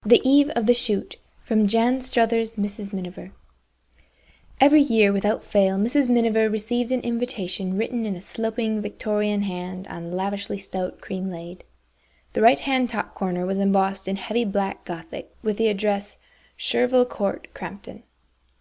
The Eve of the Shoot, from Jan Struther's Mrs. Miniver. Every year, without fail, Mrs. Miniver received an invitation written in a sloping Victorian hand on lavishly stout cream laid. The right-hand top corner was embossed in heavy black Gothic, with the address Chervil Court, Crampton.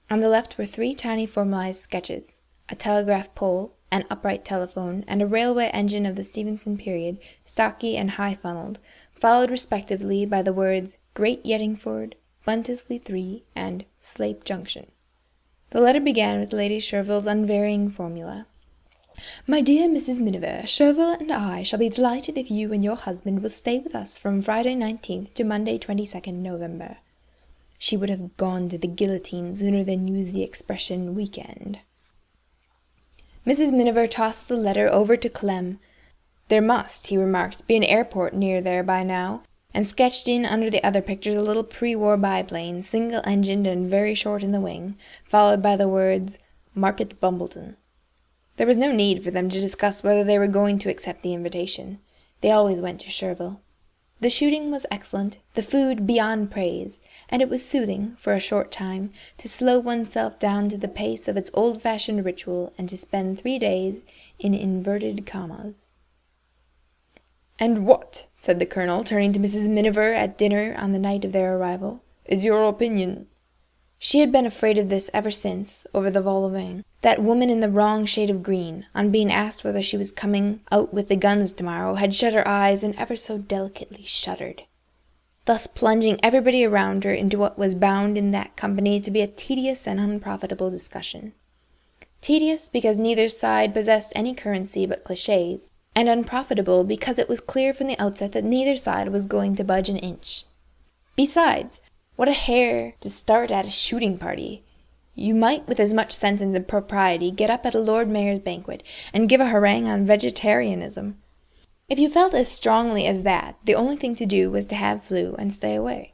On the left were 3 tiny formalized sketches, a telegraph pole, an upright telephone, and a railway engine of the Stevenson period, stocky and high-funnelled, followed respectively by the words Great Yettingford, Buntesley 3, and Slape Junction. The letter began with Lady Chervil's unvarying formula. My dear Mrs. Miniver, Chervil and I shall be delighted if you and your husband will stay with us from Friday 19th to Monday 22nd November. She would have gone to the guillotine sooner than use the expression weekend. Mrs. Miniver tossed the letter over to Clem. There must, he remarked, be an airport near there by now, and sketched in under the other pictures a little pre-war biplane, single-engined and very short in the wing, followed by the words, Market Bumbleton. There was no need for them to discuss whether they were going to accept the invitation. They always went to Chervil. The shooting was excellent, the food beyond praise, and it was soothing, for a short time, to slow oneself down to the pace of its old-fashioned ritual and to spend 3 days in inverted commas. "And what," said the Colonel, turning to Mrs. Miniver at dinner on the night of their arrival, "is your opinion?" She had been afraid of this ever since, over the vol au vent. That woman in the wrong shade of green, on being asked whether she was coming out with the guns tomorrow, had shut her eyes and ever so delicately shuddered, thus plunging everybody around her into what was bound in that company to be a tedious and unprofitable discussion. Tedious because neither side possessed any currency but clichés, and unprofitable because it was clear from the outset that neither side was going to budge an inch. Besides, what a hare to start at a shooting party! You might, with as much sense and propriety, get up at a Lord Mayor's banquet and give a harangue on vegetarianism. If you felt as strongly as that, the only thing to do was to have flu and stay away.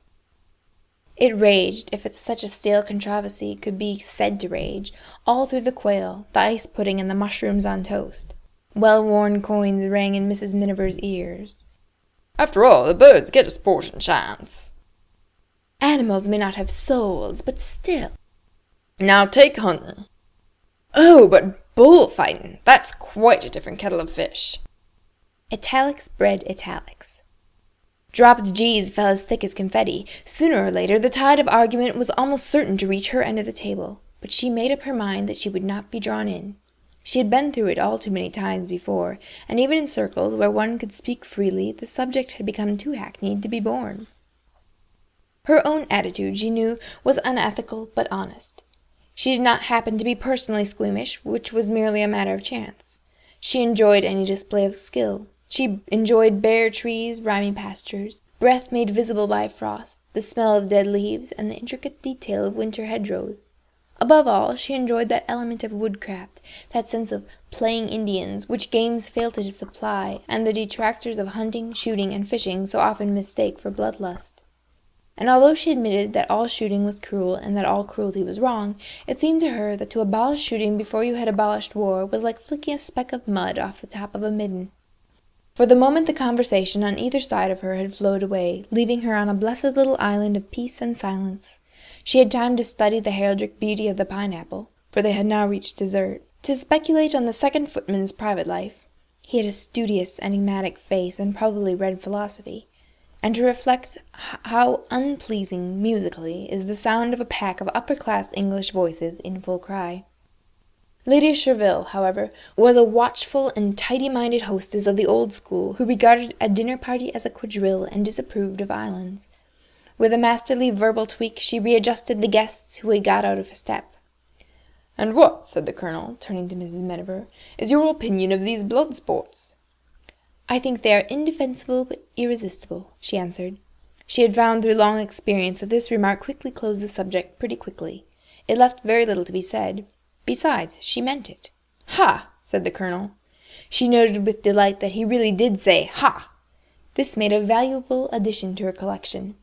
It raged, if such a stale controversy could be said to rage, all through the quail, the ice pudding, and the mushrooms on toast. Well-worn coins rang in Mrs. Miniver's ears. After all, the birds get a sporting chance. Animals may not have souls, but still. Now take hunting. Oh, but bullfighting, that's quite a different kettle of fish. Italics bred italics. Dropped G's fell as thick as confetti. Sooner or later, the tide of argument was almost certain to reach her end of the table, but she made up her mind that she would not be drawn in. She had been through it all too many times before, and even in circles where one could speak freely, the subject had become too hackneyed to be borne. Her own attitude, she knew, was unethical but honest. She did not happen to be personally squeamish, which was merely a matter of chance. She enjoyed any display of skill. She enjoyed bare trees, rimy pastures, breath made visible by frost, the smell of dead leaves, and the intricate detail of winter hedgerows. Above all, she enjoyed that element of woodcraft, that sense of playing Indians, which games fail to supply, and the detractors of hunting, shooting, and fishing so often mistake for bloodlust. And although she admitted that all shooting was cruel and that all cruelty was wrong, it seemed to her that to abolish shooting before you had abolished war was like flicking a speck of mud off the top of a midden. For the moment the conversation on either side of her had flowed away, leaving her on a blessed little island of peace and silence. She had time to study the heraldic beauty of the pineapple, for they had now reached dessert, to speculate on the second footman's private life. He had a studious, enigmatic face and probably read philosophy, and to reflect how unpleasing, musically, is the sound of a pack of upper-class English voices in full cry. Lady Chervil, however, was a watchful and tidy-minded hostess of the old school who regarded a dinner party as a quadrille and disapproved of islands. With a masterly verbal tweak, she readjusted the guests who had got out of step. "And what," said the Colonel, turning to Mrs. Miniver, "is your opinion of these blood sports?" "I think they are indefensible but irresistible," she answered. She had found through long experience that this remark quickly closed the subject pretty quickly. It left very little to be said. Besides, she meant it. "Ha!" said the Colonel. She noted with delight that he really did say "ha!" This made a valuable addition to her collection.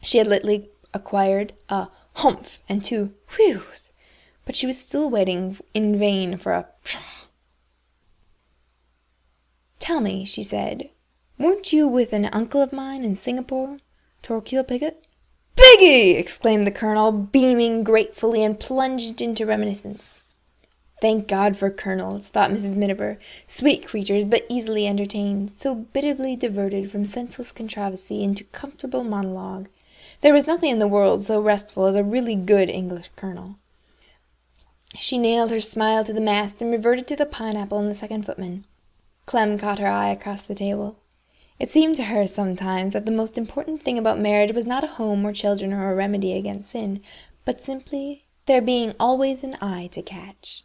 She had lately acquired a "humph" and 2 "whews," but she was still waiting in vain for a "pshaw." "Tell me," she said, "weren't you with an uncle of mine in Singapore? Torquil Piggott? Piggy! Exclaimed the Colonel, beaming gratefully, and plunged into reminiscence. Thank God for colonels, thought Mrs. Miniver, sweet creatures, but easily entertained, so bitterly diverted from senseless controversy into comfortable monologue. There was nothing in the world so restful as a really good English colonel. She nailed her smile to the mast and reverted to the pineapple and the second footman. Clem caught her eye across the table. It seemed to her sometimes that the most important thing about marriage was not a home or children or a remedy against sin, but simply there being always an eye to catch.